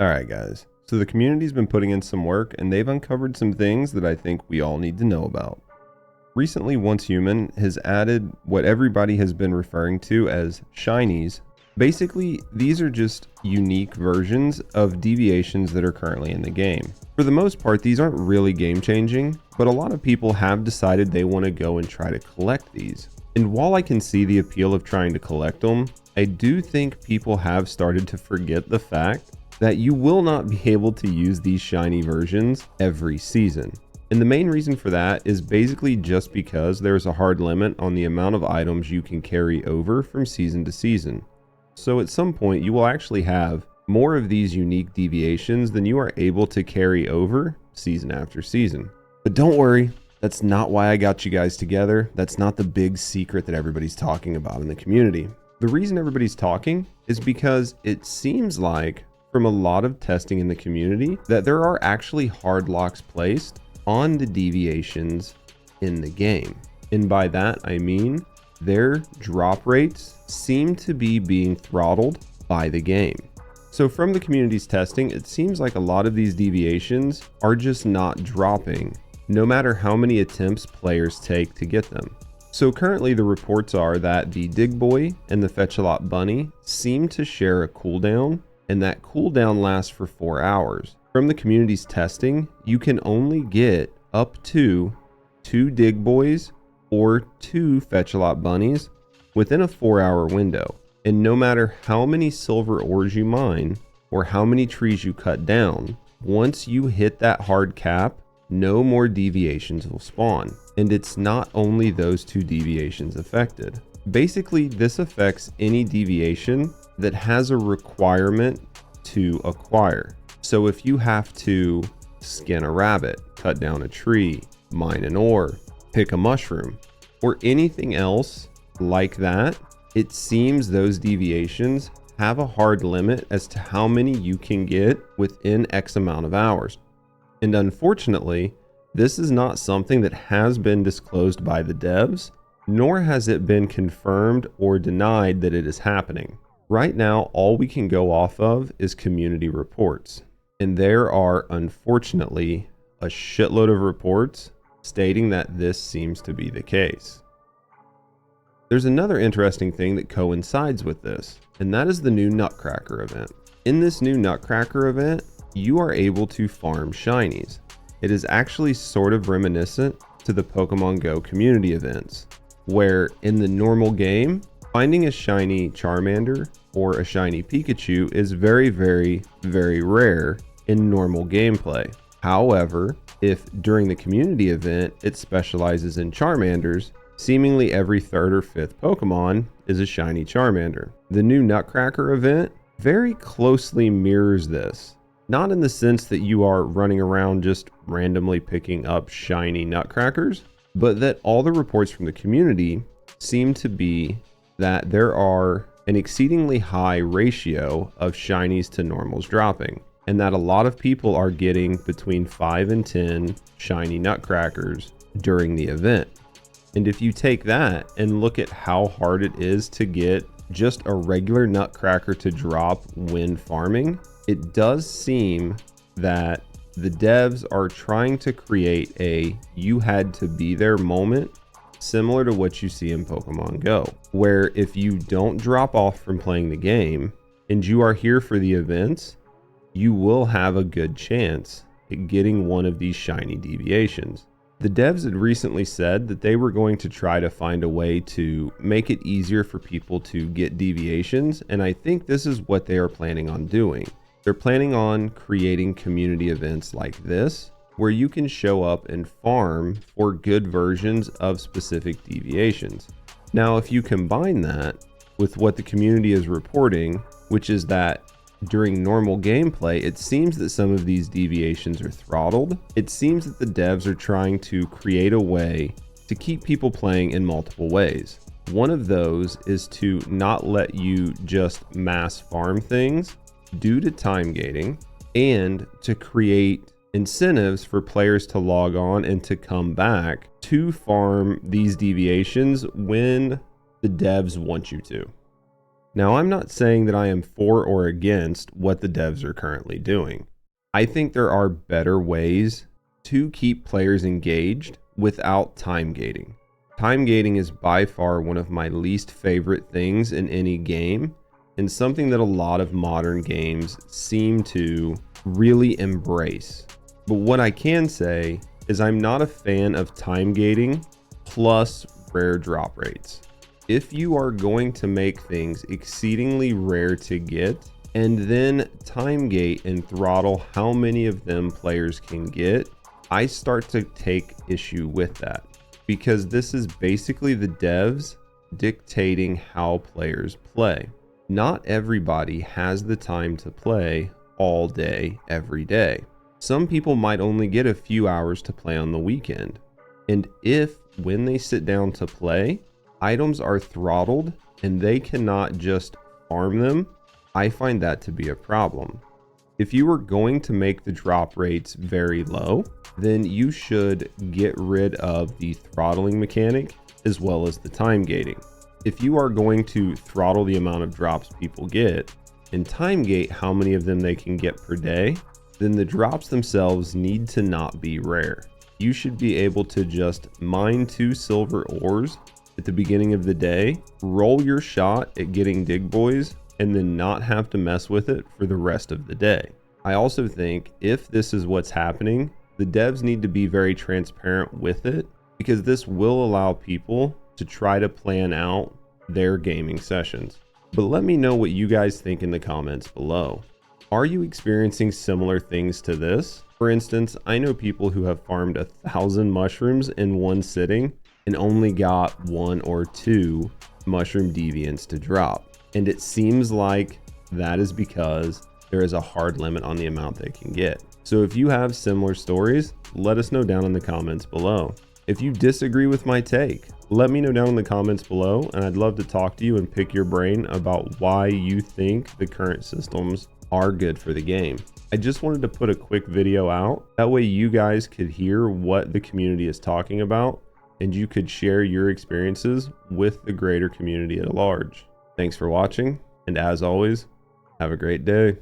Alright guys, so the community's been putting in some work and they've uncovered some things that I think we all need to know about. Recently, Once Human has added what everybody has been referring to as shinies. Basically, these are just unique versions of deviations that are currently in the game. For the most part, these aren't really game changing, but a lot of people have decided they want to go and try to collect these. And while I can see the appeal of trying to collect them, I do think people have started to forget the fact that you will not be able to use these shiny versions every season. And the main reason for that is basically just because there's a hard limit on the amount of items you can carry over from season to season. So at some point you will actually have more of these unique deviations than you are able to carry over season after season. But don't worry, that's not why I got you guys together. That's not the big secret that everybody's talking about in the community. The reason everybody's talking is because it seems like from a lot of testing in the community that there are actually hard locks placed on the deviations in the game. And by that, I mean their drop rates seem to be being throttled by the game. So from the community's testing, it seems like a lot of these deviations are just not dropping, no matter how many attempts players take to get them. So currently the reports are that the Dig Boy and the Fetch-a-Lot Bunny seem to share a cooldown, and that cooldown lasts for 4 hours. From the community's testing, you can only get up to 2 Dig Boys or 2 Fetch-a-Lot Bunnies within a 4-hour window. And no matter how many silver ores you mine or how many trees you cut down, once you hit that hard cap, no more deviations will spawn. And it's not only those 2 deviations affected. Basically, this affects any deviation that has a requirement to acquire. So if you have to skin a rabbit, cut down a tree, mine an ore, pick a mushroom, or anything else like that, it seems those deviations have a hard limit as to how many you can get within X amount of hours. And unfortunately, this is not something that has been disclosed by the devs, nor has it been confirmed or denied that it is happening. Right now, all we can go off of is community reports. And there are, unfortunately, a shitload of reports stating that this seems to be the case. There's another interesting thing that coincides with this, and that is the new Nutcracker event. In this new Nutcracker event, you are able to farm shinies. It is actually sort of reminiscent to the Pokemon Go community events, where in the normal game, finding a shiny Charmander or a shiny Pikachu is very, very, very rare in normal gameplay. However, if during the community event it specializes in Charmanders, seemingly every 3rd or 5th Pokemon is a shiny Charmander. The new Nutcracker event very closely mirrors this. Not in the sense that you are running around just randomly picking up shiny Nutcrackers, but that all the reports from the community seem to be that there are an exceedingly high ratio of shinies to normals dropping, and that a lot of people are getting between 5 and 10 shiny Nutcrackers during the event. And if you take that and look at how hard it is to get just a regular Nutcracker to drop when farming, it does seem that the devs are trying to create a you had to be there moment, similar to what you see in Pokemon Go, where if you don't drop off from playing the game and you are here for the events, you will have a good chance at getting one of these shiny deviations. The devs had recently said that they were going to try to find a way to make it easier for people to get deviations, and I think this is what they are planning on doing. They're planning on creating community events like this, where you can show up and farm for good versions of specific deviations. Now, if you combine that with what the community is reporting, which is that during normal gameplay, it seems that some of these deviations are throttled. It seems that the devs are trying to create a way to keep people playing in multiple ways. One of those is to not let you just mass farm things due to time gating, and to create incentives for players to log on and to come back to farm these deviations when the devs want you to. Now, I'm not saying that I am for or against what the devs are currently doing. I think there are better ways to keep players engaged without time gating. Time gating is by far one of my least favorite things in any game, and something that a lot of modern games seem to really embrace. But what I can say is I'm not a fan of time gating plus rare drop rates. If you are going to make things exceedingly rare to get and then time gate and throttle how many of them players can get, I start to take issue with that, because this is basically the devs dictating how players play. Not everybody has the time to play all day, every day. Some people might only get a few hours to play on the weekend. And if, when they sit down to play, items are throttled and they cannot just farm them, I find that to be a problem. If you are going to make the drop rates very low, then you should get rid of the throttling mechanic as well as the time gating. If you are going to throttle the amount of drops people get and time gate how many of them they can get per day, then the drops themselves need to not be rare. You should be able to just mine 2 silver ores at the beginning of the day, roll your shot at getting dig boys, and then not have to mess with it for the rest of the day. I also think if this is what's happening, the devs need to be very transparent with it, because this will allow people to try to plan out their gaming sessions. But let me know what you guys think in the comments below. Are you experiencing similar things to this? For instance, I know people who have farmed 1,000 mushrooms in one sitting and only got 1 or 2 mushroom deviants to drop. And it seems like that is because there is a hard limit on the amount they can get. So if you have similar stories, let us know down in the comments below. If you disagree with my take, let me know down in the comments below, and I'd love to talk to you and pick your brain about why you think the current systems are good for the game. I just wanted to put a quick video out. That way you guys could hear what the community is talking about, and you could share your experiences with the greater community at large. Thanks for watching, and as always, have a great day.